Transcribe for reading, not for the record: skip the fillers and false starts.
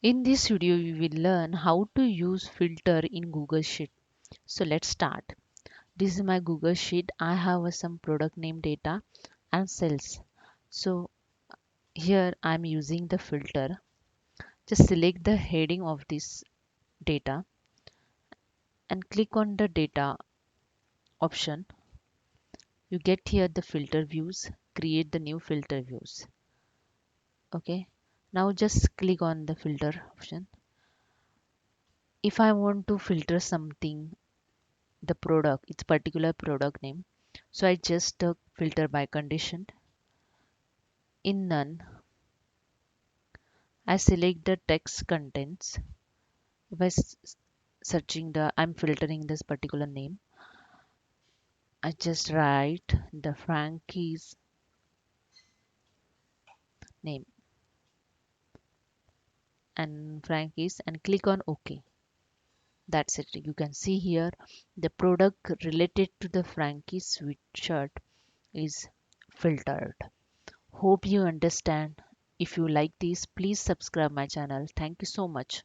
In this video, we will learn how to use filter in Google Sheet. So let's start. This is my Google Sheet. I have some product name data and sales. So here I'm using the filter. Just select the heading of this data and click on the data option. You get here the filter views. Create the new filter views. Okay. Now just click on the filter option. If I want to filter something, the product, its particular product name, so I just filter by condition. In none, I select the text contents. If searching the, I'm filtering this particular name, I just write the Frankie's name and Frankie's and click on OK. That's it. You can see here the product related to the Frankie's sweatshirt is filtered. Hope you understand. If you like this, please subscribe my channel. Thank you so much.